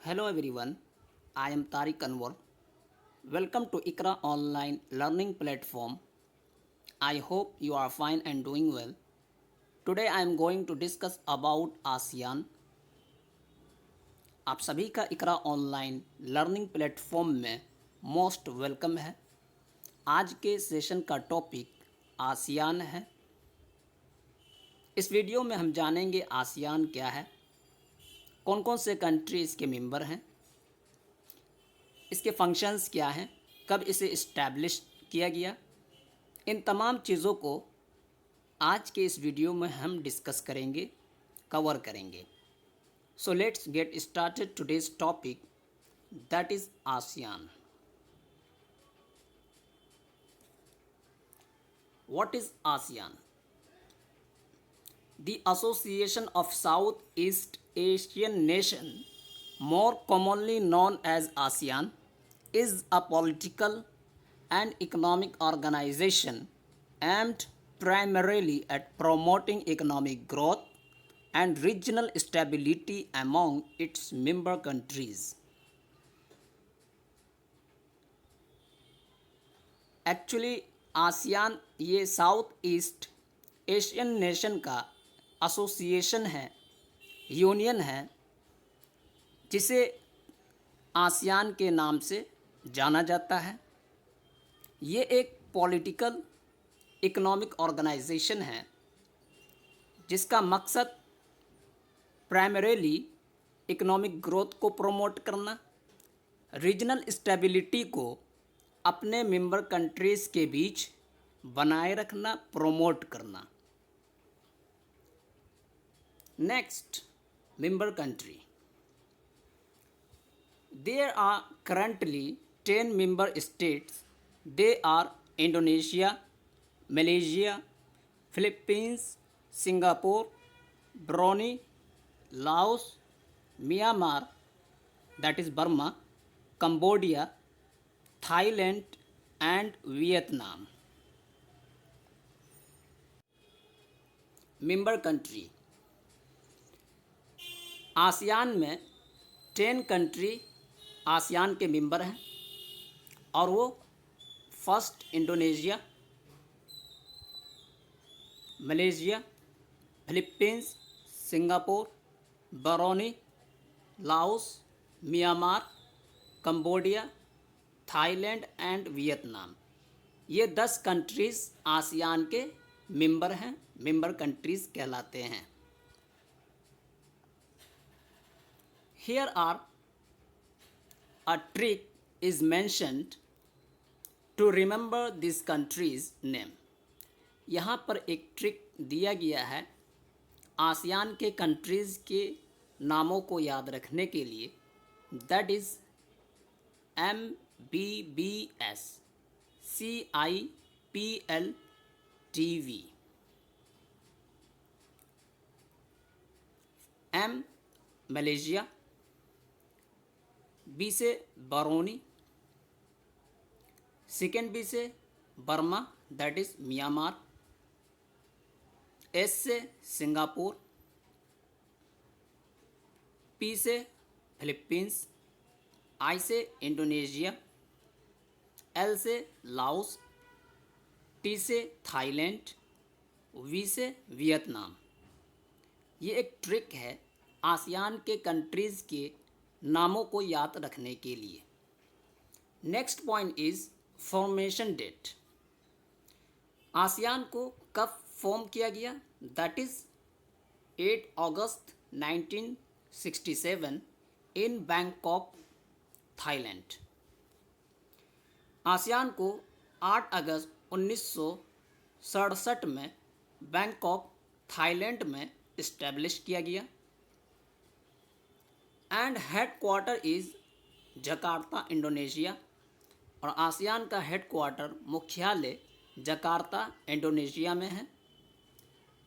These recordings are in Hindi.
Hello everyone, I am Tariq Anwar. Welcome to ICRA online learning platform. I hope you are fine and doing well. Today I am going to discuss about ASEAN. आप सभी का ICRA ऑनलाइन लर्निंग प्लेटफॉर्म में मोस्ट वेलकम है। आज के सेशन का टॉपिक आसियान है। इस वीडियो में हम जानेंगे आसियान क्या है, कौन कौन से कंट्री इसके मेंबर हैं, इसके फंक्शंस क्या हैं, कब इसे इस्टेब्लिश किया गया। इन तमाम चीज़ों को आज के इस वीडियो में हम डिस्कस करेंगे, कवर करेंगे। So let's get started today's topic, that is ASEAN. What is ASEAN? The Association of Southeast Asian Nations, more commonly known as ASEAN, is a political and economic organization aimed primarily at promoting economic growth and regional stability among its member countries. Actually ASEAN ये साउथ ईस्ट एशियन नेशन का एसोसिएशन है, यूनियन है, जिसे आसियान के नाम से जाना जाता है। ये एक पॉलिटिकल इकोनॉमिक ऑर्गेनाइजेशन है जिसका मकसद प्राइमरीली इकोनॉमिक ग्रोथ को प्रमोट करना, रीजनल स्टेबिलिटी को अपने मेंबर कंट्रीज़ के बीच बनाए रखना, प्रमोट करना। Next, member country. There are currently 10 member states. They are Indonesia, Malaysia, Philippines, Singapore, Brunei, Laos, Myanmar, that is Burma, Cambodia, Thailand and Vietnam. Member country. ASEAN में 10 कंट्री आसियान के मेंबर हैं और वो first Indonesia, Malaysia, Philippines, Singapore, Brunei, Laos, Myanmar, Cambodia, Thailand and Vietnam. ये 10 कंट्रीज़ आसियान के मेंबर हैं, मेंबर कंट्रीज़ कहलाते हैं। Here are a trick is mentioned to remember this country's name. यहाँ पर एक ट्रिक दिया गया है आसियान के कंट्रीज़ के नामों को याद रखने के लिए। That is MBBS CIPLTV। M Malaysia, B से ब्रूनेई, सेकेंड बी से Burma that is Myanmar, S से सिंगापुर, पी से फिलीपींस, आई से इंडोनेशिया, एल से लाओस, टी से थाईलैंड, वी से वियतनाम। ये एक ट्रिक है आसियान के कंट्रीज़ के नामों को याद रखने के लिए। Next point is formation date. ASEAN को कब फॉर्म किया गया? That is 8 August 1967 in Bangkok, Thailand. ASEAN को 8 अगस्त 1967 में बैंकॉक, थाईलैंड में इस्टेब्लिश किया गया and headquarter is Jakarta, Indonesia. और आसियान का हेड क्वार्टर, मुख्यालय जकार्ता, इंडोनेशिया में है।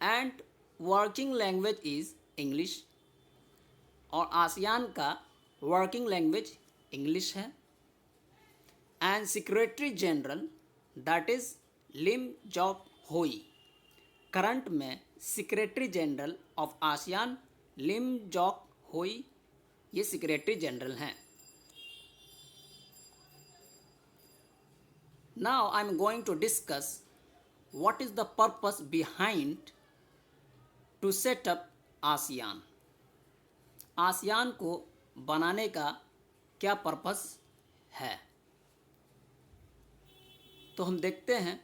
And working language is English. और आसियान का वर्किंग लैंग्वेज इंग्लिश है। And secretary general that is Lim Jock Hoi. Current में secretary general of ASEAN Lim Jock Hoi ये सेक्रेटरी जनरल हैं। Now I am going to discuss what is the purpose behind to set up ASEAN. ASEAN को बनाने का क्या पर्पस है। तो हम देखते हैं,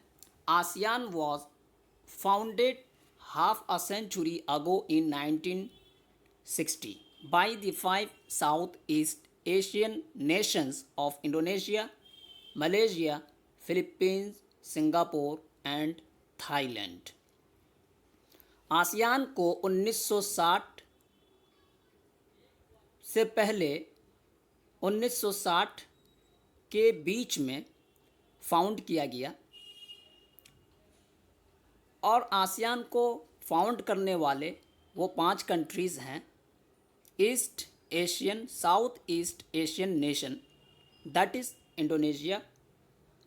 ASEAN was founded half a century ago in 1960 by the 5 Southeast Asian nations of Indonesia, Malaysia, Philippines, Singapore and Thailand। ASEAN को 1960 से पहले 1960 के बीच में फाउंड किया गया और आसियान को फाउंड करने वाले वो 5 कंट्रीज़ हैं। East Asian, South East Asian nation, that is Indonesia,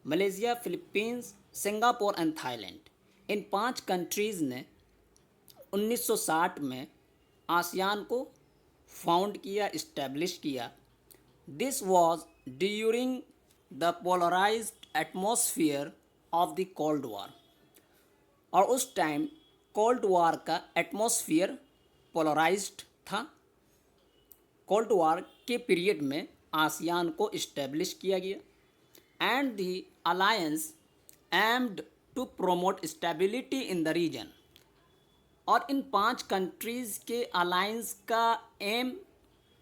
Malaysia, Philippines, Singapore and Thailand. इन 5 कंट्रीज़ ने 1960 में आसियान को फाउंड किया, इस्टेब्लिश किया। This was during the polarised atmosphere of the cold war. और उस टाइम कोल्ड वॉर का एटमॉस्फेयर पोलराइज्ड था। कोल्ड वॉर के पीरियड में आसियान को इस्टेब्लिश किया गया and the alliance aimed to promote stability in the region. और इन 5 कंट्रीज़ के अलायंस का एम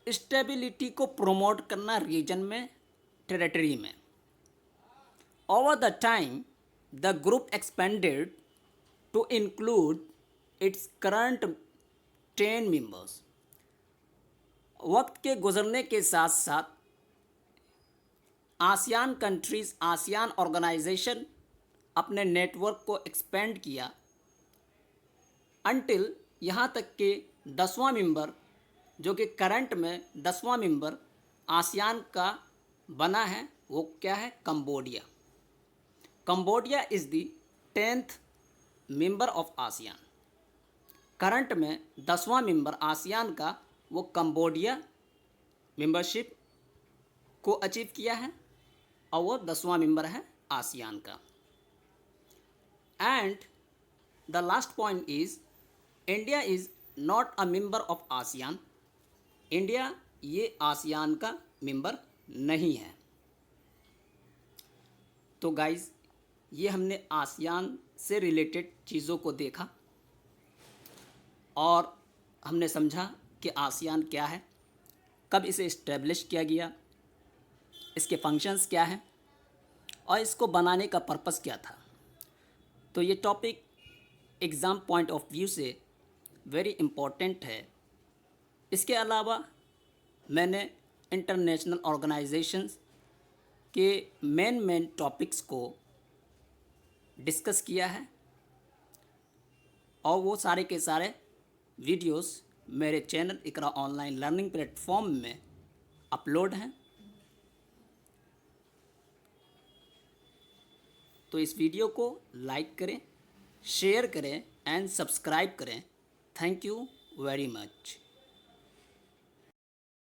स्टेबिलिटी को प्रोमोट करना रीजन में, टेरिटरी में। Over the time the group expanded to include its current 10 members। वक्त के गुजरने के साथ साथ आसियान कंट्रीज़, आसियान ऑर्गेनाइजेशन अपने नेटवर्क को एक्सपेंड किया अनटिल यहाँ तक कि 10वां मेंबर, जो कि करंट में 10वां मेंबर आसियान का बना है, वो क्या है, Cambodia. Cambodia is the 10th member of ASEAN. Current में 10वां मेंबर आसियान का वो कंबोडिया मेंबरशिप को अचीव किया है और वो 10वां मेंबर है आसियान का। And the last point is India is not a member of ASEAN. India ये आसियान का मेंबर नहीं है। तो गाइज़, ये हमने आसियान से रिलेटेड चीज़ों को देखा और हमने समझा कि आसियान क्या है, कब इसे इस्टेब्लिश किया गया, इसके फंक्शंस क्या हैं और इसको बनाने का पर्पस क्या था। तो ये topic exam point of view से वेरी इम्पोर्टेंट है। इसके अलावा मैंने इंटरनेशनल ऑर्गेनाइजेशंस के मेन टॉपिक्स को डिस्कस किया है और वो सारे के सारे वीडियोस मेरे चैनल इकरा ऑनलाइन लर्निंग प्लेटफॉर्म में अपलोड हैं। तो इस वीडियो को लाइक करें, शेयर करें एंड सब्सक्राइब करें। Thank you very much.